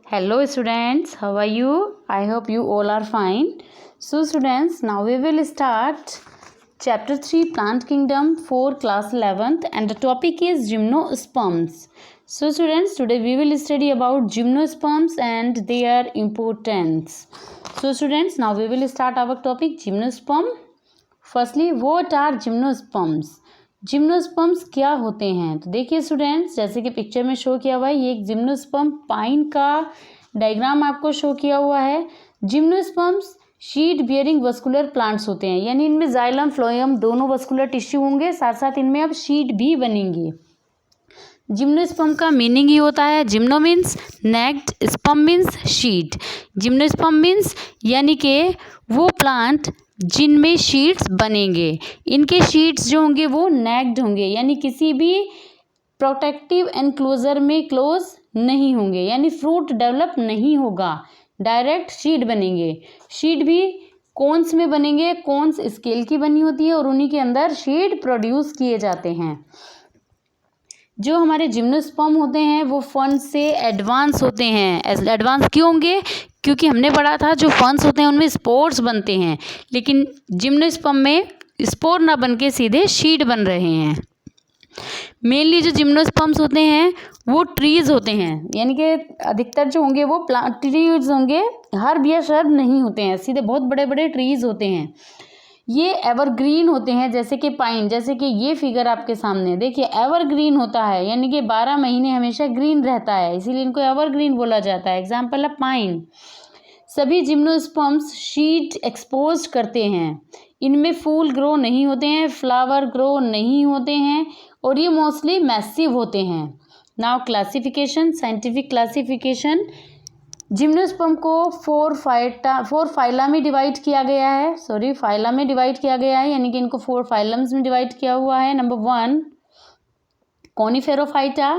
Hello students, how are you? I hope you all are fine. So students, now we will start chapter 3 Plant Kingdom for class 11th and the topic is gymnosperms. So students, today we will study about gymnosperms and their importance. So students, now we will start our topic gymnosperm. Firstly, what are gymnosperms? Gymnosperms क्या होते हैं? तो देखिए students, जैसे कि picture में show किया हुआ है, ये एक जिम्नोस्पर्म पाइन का डायग्राम आपको शो किया हुआ है। Gymnosperms sheet bearing vascular plants होते हैं, यानी इनमें जाइलम फ्लोएम दोनों वस्कुलर टिश्यू होंगे, साथ साथ इनमें अब शीट भी बनेंगी। जिम्नोस्पर्म का मीनिंग ही होता है, gymno means naked, sperm means sheet. Gymnosperm means यानी कि वो प्लांट जिनमें शीट्स बनेंगे। इनके शीट्स जो होंगे वो नेक्ड होंगे, यानी किसी भी प्रोटेक्टिव एनक्लोजर में क्लोज नहीं होंगे, यानी फ्रूट डेवलप नहीं होगा, डायरेक्ट शीट बनेंगे। शीट भी कोन्स में बनेंगे, कोन्स स्केल की बनी होती है और उन्हीं के अंदर शीट प्रोड्यूस किए जाते हैं। जो हमारे जिम्नोस्पर्म होते हैं वो फर्न से एडवांस होते हैं। एडवांस क्यों होंगे? क्योंकि हमने पढ़ा था जो फर्न्स होते हैं उनमें स्पोर्स बनते हैं, लेकिन जिम्नोस्पर्म में स्पोर ना बन के सीधे शीट बन रहे हैं। मेनली जो जिम्नोस्पर्म्स होते हैं वो ट्रीज होते हैं, यानी कि अधिकतर जो होंगे वो प्लांट ट्रीज होंगे, हर्ब या शर्ब नहीं होते हैं, सीधे बहुत बड़े बड़े ट्रीज होते हैं। ये एवरग्रीन होते हैं, जैसे कि पाइन, जैसे कि ये फिगर आपके सामने देखिए एवरग्रीन होता है, यानी कि 12 महीने हमेशा ग्रीन रहता है, इसीलिए इनको एवरग्रीन बोला जाता है। एग्जाम्पल है पाइन। सभी जिम्नोस्पर्म्स शीट एक्सपोज करते हैं, इनमें फूल ग्रो नहीं होते हैं, फ्लावर ग्रो नहीं होते हैं और ये मोस्टली मैसिव होते हैं। Now classification, scientific classification. Gymnosperm को फोर फाइला में डिवाइड किया गया है, फाइला में डिवाइड किया गया है, यानी कि इनको 4 फाइलम्स में डिवाइड किया हुआ है। नंबर 1 कॉनिफेरोफाइटा,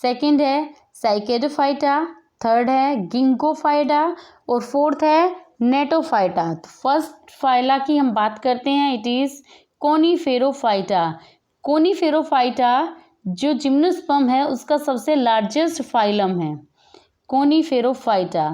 सेकंड है साइकेडोफाइटा, थर्ड है गिंकोफाइटा और फोर्थ है नेटोफाइटा। तो फर्स्ट फाइला की हम बात करते हैं, इट इज कॉनिफेरोफाइटा। कॉनिफेरोफाइटा जो जिम्नोस्पर्म है उसका सबसे लार्जेस्ट फाइलम है कॉनिफेरोफाइटा।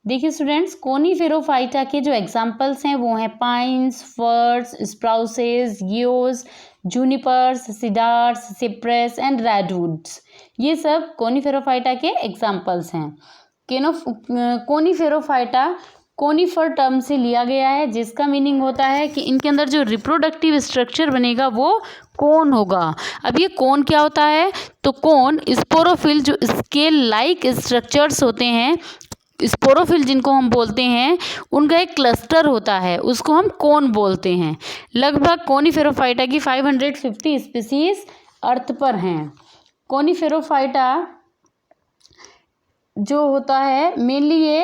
देखिए स्टूडेंट्स, कॉनिफेरोफाइटा के जो एग्जाम्पल्स हैं वो हैं पाइन्स, फर्स, स्प्राउसेस, गियोस, जूनिपर्स, सिडार्स, सिप्रेस एंड रेडवुड्स। ये सब कॉनिफेरोफाइटा के एग्जाम्पल्स हैं। कॉनिफेरोफाइटा कॉनिफर टर्म से लिया गया है, जिसका मीनिंग होता है कि इनके अंदर जो रिप्रोडक्टिव स्ट्रक्चर बनेगा वो कोन होगा। अब ये कोन क्या होता है? तो कोन स्पोरोफिल जो स्केल लाइक स्ट्रक्चर्स होते हैं, स्पोरोफिल जिनको हम बोलते हैं, उनका एक क्लस्टर होता है, उसको हम कोन बोलते हैं। लगभग कॉनिफेरोफाइटा की 550 स्पीसीज अर्थ पर हैं। कॉनिफेरोफाइटा जो होता है मेनली ये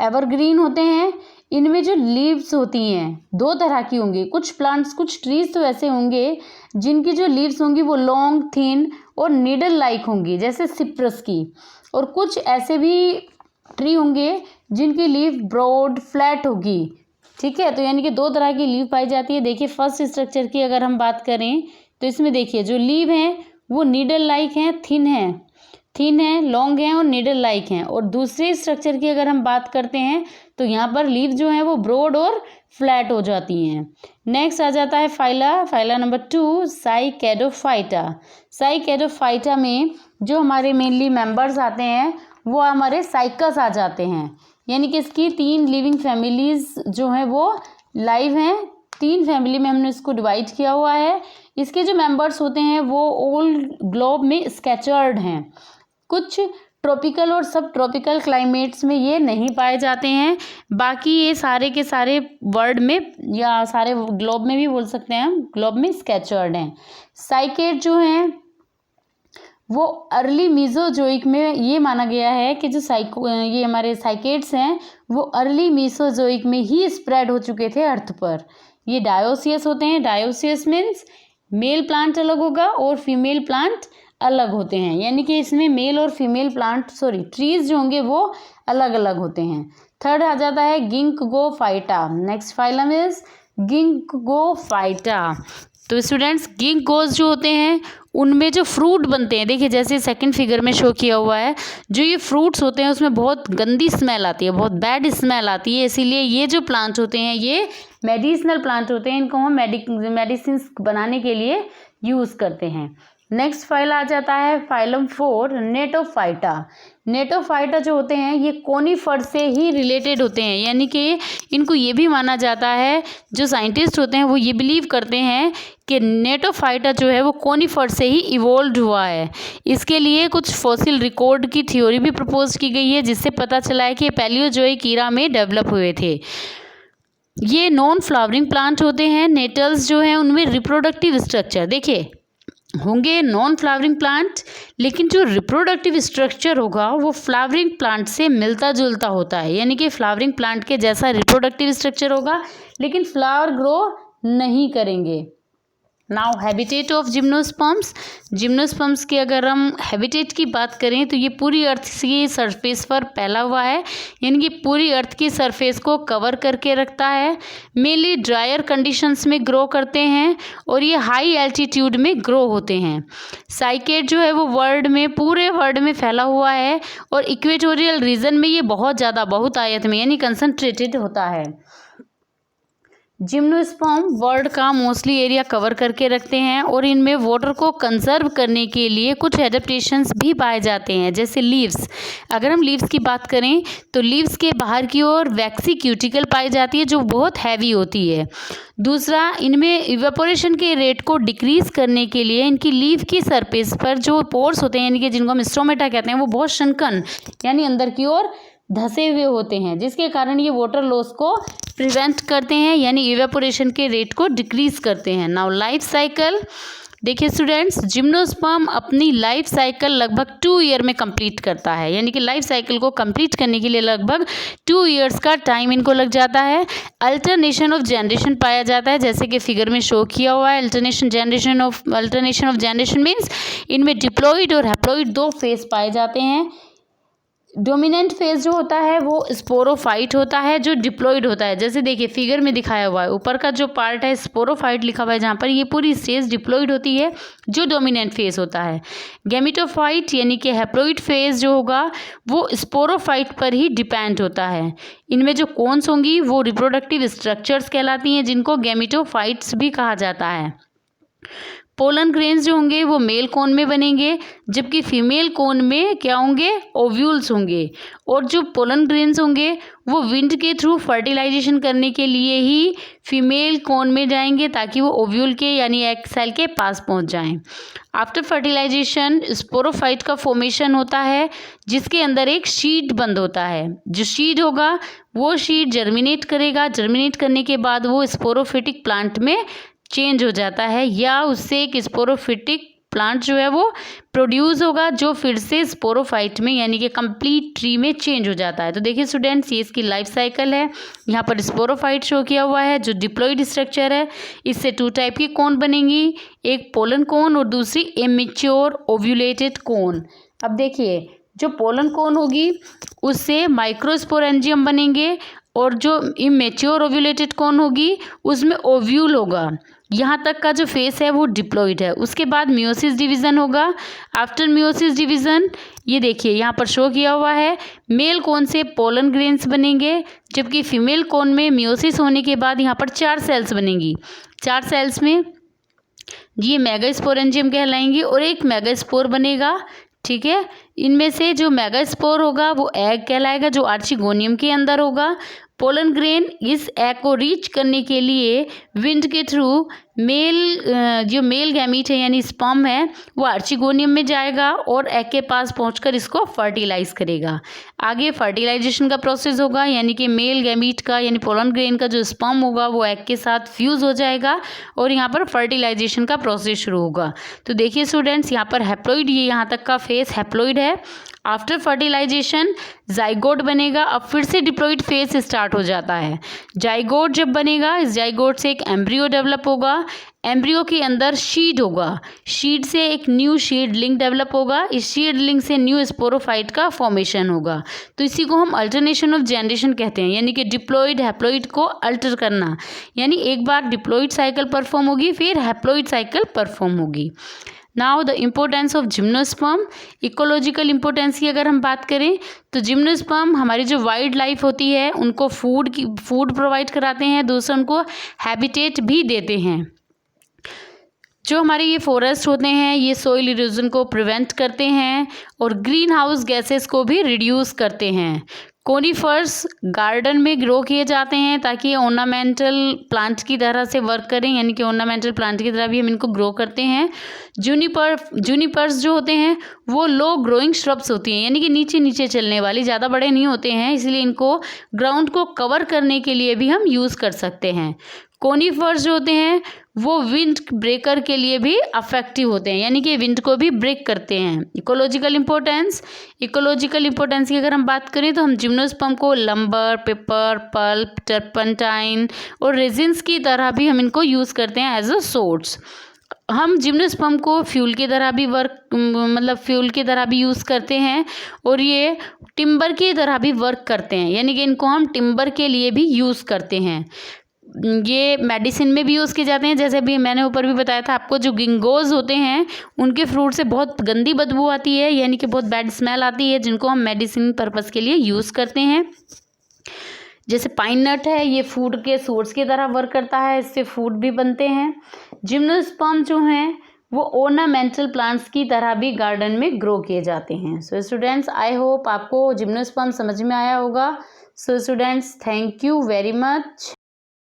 एवरग्रीन होते हैं। इनमें जो लीव्स होती हैं 2 तरह की होंगी। कुछ प्लांट्स, कुछ ट्रीज तो ऐसे होंगे जिनकी जो लीव्स होंगी वो लॉन्ग, थिन और नीडल लाइक होंगी, जैसे सिप्रस की, और कुछ ऐसे भी ट्री होंगे जिनकी लीव ब्रॉड फ्लैट होगी। ठीक है, तो यानी कि 2 तरह की लीव पाई जाती है। देखिए फर्स्ट स्ट्रक्चर की अगर हम बात करें तो इसमें देखिए जो लीव हैं वो नीडल लाइक हैं, थिन है, लॉन्ग हैं और नीडल लाइक हैं। और दूसरे स्ट्रक्चर की अगर हम बात करते हैं तो यहाँ पर लीव जो हैं वो ब्रॉड और फ्लैट हो जाती हैं। नेक्स्ट आ जाता है फाइला नंबर 2 साइकेडोफाइटा। साइकेडोफाइटा में जो हमारे मेनली मेंबर्स आते हैं वो हमारे साइकस आ जाते हैं, यानी कि इसकी 3 लिविंग फैमिलीज जो हैं वो लाइव हैं। 3 फैमिली में हमने इसको डिवाइड किया हुआ है। इसके जो मेंबर्स होते हैं वो ऑल ग्लोब में स्कैचर्ड हैं। कुछ ट्रॉपिकल और सब ट्रॉपिकल क्लाइमेट्स में ये नहीं पाए जाते हैं, बाकी ये सारे के सारे वर्ल्ड में या सारे ग्लोब में भी बोल सकते हैं हम, ग्लोब में स्कैचर्ड हैं। साइकेड जो हैं वो अर्ली मीसोजोइक में ये माना गया है कि जो ये हमारे साइकेड्स हैं वो अर्ली मीसोजोइक में ही स्प्रेड हो चुके थे अर्थ पर। ये डायोसियस होते हैं। डायोसियस मीन्स मेल प्लांट अलग होगा और फीमेल प्लांट अलग होते हैं, यानी कि इसमें मेल और फीमेल ट्रीज जो होंगे वो अलग अलग होते हैं। थर्ड आ जाता है Ginkgophyta. Next phylum is Ginkgophyta. तो स्टूडेंट्स गिंकोज जो होते हैं उनमें जो फ्रूट बनते हैं, देखिए जैसे सेकंड फिगर में शो किया हुआ है, जो ये फ्रूट्स होते हैं उसमें बहुत गंदी स्मेल आती है, बहुत बैड स्मेल आती है। इसीलिए ये जो प्लांट होते हैं ये मेडिसिनल प्लांट होते हैं, इनको हम मेडिसिन बनाने के लिए यूज़ करते हैं। नेक्स्ट फाइल आ जाता है फाइलम 4 नेटोफाइटा। नेटोफाइटा जो होते हैं ये कोनीफर से ही रिलेटेड होते हैं, यानी कि इनको ये भी माना जाता है, जो साइंटिस्ट होते हैं वो ये बिलीव करते हैं कि नेटोफाइटा जो है वो कोनीफर से ही इवोल्व हुआ है। इसके लिए कुछ फॉसिल रिकॉर्ड की थ्योरी भी प्रपोज की गई है, जिससे पता चला है कि पैलियोजोइक ईरा में डेवलप हुए थे। ये नॉन फ्लावरिंग प्लांट होते हैं। नेटल्स जो हैं उनमें रिप्रोडक्टिव स्ट्रक्चर देखिए होंगे नॉन फ्लावरिंग प्लांट, लेकिन जो रिप्रोडक्टिव स्ट्रक्चर होगा वो फ्लावरिंग प्लांट से मिलता जुलता होता है, यानी कि फ्लावरिंग प्लांट के जैसा रिप्रोडक्टिव स्ट्रक्चर होगा, लेकिन फ्लावर ग्रो नहीं करेंगे। Now habitat of gymnosperms. Gymnosperms की अगर हम हैबिटेट की बात करें तो ये पूरी अर्थ की सरफेस पर फैला हुआ है, यानी कि पूरी अर्थ की सरफेस को कवर करके रखता है। मेनली ड्रायर कंडीशंस में ग्रो करते हैं और ये हाई एल्टीट्यूड में ग्रो होते हैं। साइकेट जो है वो पूरे वर्ल्ड में फैला हुआ है और इक्वेटोरियल रीजन में ये बहुत ज़्यादा बहुतायत में यानी कंसंट्रेटेड होता है। जिम्नोस्पर्म वर्ल्ड का मोस्टली एरिया कवर करके रखते हैं और इनमें वाटर को कंजर्व करने के लिए कुछ एडेप्टेशंस भी पाए जाते हैं, जैसे लीव्स। अगर हम लीव्स की बात करें तो लीव्स के बाहर की ओर वैक्सी क्यूटिकल पाई जाती है जो बहुत हैवी होती है। दूसरा, इनमें इवेपोरेशन के रेट को डिक्रीज करने के लिए इनकी लीव की सरफेस पर जो पोर्स होते हैं, यानी कि जिनको हम स्टोमेटा कहते हैं, वो बहुत शंकन यानी अंदर की ओर धसे हुए होते हैं, जिसके कारण ये वाटर लॉस को प्रिवेंट करते हैं, यानी इवेपोरेशन के रेट को डिक्रीज करते हैं। नाउ लाइफ साइकिल देखिए स्टूडेंट्स, जिम्नोस्पर्म अपनी लाइफ साइकिल लगभग 2 ईयर में कंप्लीट करता है, यानी कि लाइफ साइकिल को कंप्लीट करने के लिए लगभग 2 ईयर्स का टाइम इनको लग जाता है। अल्टरनेशन ऑफ जनरेशन पाया जाता है, जैसे कि फिगर में शो किया हुआ है। अल्टरनेशन ऑफ जनरेशन मीन्स इनमें डिप्लॉइड और हैप्लॉइड 2 फेज पाए जाते हैं। डोमिनेंट फेज जो होता है वो स्पोरोफाइट होता है, जो डिप्लॉइड होता है। जैसे देखिए फिगर में दिखाया हुआ है, ऊपर का जो पार्ट है स्पोरोफाइट लिखा हुआ है, जहाँ पर ये पूरी स्टेज डिप्लॉइड होती है, जो डोमिनेंट फेज होता है। गैमेटोफाइट यानी कि हैप्लॉइड फेज जो होगा वो स्पोरोफाइट पर ही डिपेंड होता है। इनमें जो कोन्स होंगी वो रिप्रोडक्टिव स्ट्रक्चर्स कहलाती हैं, जिनको गैमेटोफाइट्स भी कहा जाता है। पोलन ग्रेन्स जो होंगे वो मेल कोन में बनेंगे, जबकि फीमेल कोन में क्या होंगे, ओव्यूल्स होंगे। और जो पोलन ग्रेन्स होंगे वो विंड के थ्रू फर्टिलाइजेशन करने के लिए ही फीमेल कोन में जाएंगे, ताकि वो ओव्यूल के यानी एग सेल के पास पहुंच जाएं। आफ्टर फर्टिलाइजेशन स्पोरोफाइट का फॉर्मेशन होता है, जिसके अंदर एक शीड बंद होता है। जो शीड होगा वो शीड जर्मिनेट करेगा, जर्मिनेट करने के बाद वो स्पोरोफिटिक प्लांट में चेंज हो जाता है, या उससे एक स्पोरोफिटिक प्लांट जो है वो प्रोड्यूस होगा, जो फिर से स्पोरोफाइट में यानी कि कंप्लीट ट्री में चेंज हो जाता है। तो देखिए स्टूडेंट्स, ये इसकी लाइफ साइकिल है। यहाँ पर स्पोरोफाइट शो किया हुआ है जो डिप्लॉइड स्ट्रक्चर है। इससे 2 टाइप की कोन बनेंगी, एक पोलन कोन और दूसरी इमेच्योर ओव्यूलेटेड कोन। अब देखिए जो पोलन कोन होगी उससे माइक्रोस्पोरेंजियम बनेंगे, और जो इमेच्योर ओव्यूलेटेड कोन होगी उसमें ओव्यूल होगा। यहाँ तक का जो फेस है वो डिप्लॉइड है। उसके बाद मियोसिस डिवीज़न होगा। आफ्टर मियोसिस डिवीज़न ये देखिए यहाँ पर शो किया हुआ है, मेल कोन से पोलन ग्रेन्स बनेंगे, जबकि फीमेल कोन में मियोसिस होने के बाद यहाँ पर 4 सेल्स बनेंगी। 4 सेल्स में ये मेगास्पोरेंजियम कहलाएंगी और एक मेगास्पोर बनेगा। ठीक है, इनमें से जो मेगास्पोर होगा वो एग कहलाएगा, जो आर्चिगोनियम के अंदर होगा। पोलन ग्रेन इस एग को रीच करने के लिए विंड के थ्रू जो मेल गैमीट है यानी स्पर्म है वो आर्चिगोनियम में जाएगा और एग के पास पहुंचकर इसको फर्टिलाइज करेगा। आगे फर्टिलाइजेशन का प्रोसेस होगा, यानी कि मेल गैमीट का यानी पोलन ग्रेन का जो स्पर्म होगा वो एग के साथ फ्यूज़ हो जाएगा और यहाँ पर फर्टिलाइजेशन का प्रोसेस शुरू होगा। तो देखिए स्टूडेंट्स, यहाँ पर हैप्लॉइड, ये यहाँ तक का फेस हैप्लॉइड है। आफ्टर फर्टिलाइजेशन जाइगोट बनेगा। अब फिर से डिप्लॉइड फेज स्टार्ट हो जाता है। जाइगोट जब बनेगा, इस जाइगोट से एक एम्ब्रियो डेवलप होगा। एम्ब्रियो के अंदर शीड होगा। शीड से एक न्यू शीड लिंक डेवलप होगा। इस शीड लिंक से न्यू स्पोरोफाइट का फॉर्मेशन होगा। तो इसी को हम अल्टरनेशन ऑफ जनरेशन कहते हैं, यानी कि डिप्लॉइड हैप्लॉइड को अल्टर करना। यानी एक बार डिप्लॉइड साइकिल परफॉर्म होगी, फिर हैप्लॉइड साइकिल परफॉर्म होगी। Now the importance of gymnosperm. Ecological importance की अगर हम बात करें तो जिम्नोस्पर्म हमारी जो वाइल्ड लाइफ होती है उनको फूड प्रोवाइड कराते हैं, दूसरा उनको हैबिटेट भी देते हैं। जो हमारे ये फॉरेस्ट होते हैं ये सॉइल इरोजन को प्रिवेंट करते हैं और ग्रीन हाउस गैसेस को भी रिड्यूस करते हैं। कोनिफर्स गार्डन में ग्रो किए जाते हैं ताकि ये ऑर्नामेंटल प्लांट की तरह से वर्क करें, यानी कि ऑर्नामेंटल प्लांट की तरह भी हम इनको ग्रो करते हैं। जूनिपर्स जो होते हैं वो लो ग्रोइंग श्रब्स होती हैं, यानी कि नीचे नीचे चलने वाली, ज़्यादा बड़े नहीं होते हैं, इसलिए इनको ग्राउंड को कवर करने के लिए भी हम यूज़ कर सकते हैं। कोनिफर्स जो होते हैं वो विंड ब्रेकर के लिए भी अफेक्टिव होते हैं, यानी कि विंड को भी ब्रेक करते हैं। इकोलॉजिकल इंपॉर्टेंस की अगर हम बात करें तो हम जिम्नोस्पर्म को लंबर, पेपर, पल्प, टर्पंटाइन और रेजिन्स की तरह भी हम इनको यूज़ करते हैं एज अ सोर्स। हम जिम्नोस्पर्म को फ्यूल की तरह भी यूज़ करते हैं और ये टिम्बर की तरह भी वर्क करते हैं, यानी कि इनको हम टिम्बर के लिए भी यूज़ करते हैं। ये मेडिसिन में भी यूज़ किए जाते हैं, जैसे भी मैंने ऊपर भी बताया था आपको, जो गिंगोज होते हैं उनके फ्रूट से बहुत गंदी बदबू आती है, यानी कि बहुत बैड स्मेल आती है, जिनको हम मेडिसिन पर्पज़ के लिए यूज़ करते हैं। जैसे पाइन नट है, ये फूड के सोर्स की तरह वर्क करता है, इससे फूड भी बनते हैं। जिम्नोस्पर्म जो हैं वो ऑर्नामेंटल प्लांट्स की तरह भी गार्डन में ग्रो किए जाते हैं। सो स्टूडेंट्स, आई होप आपको जिम्नोस्पर्म समझ में आया होगा। So students, thank you very much.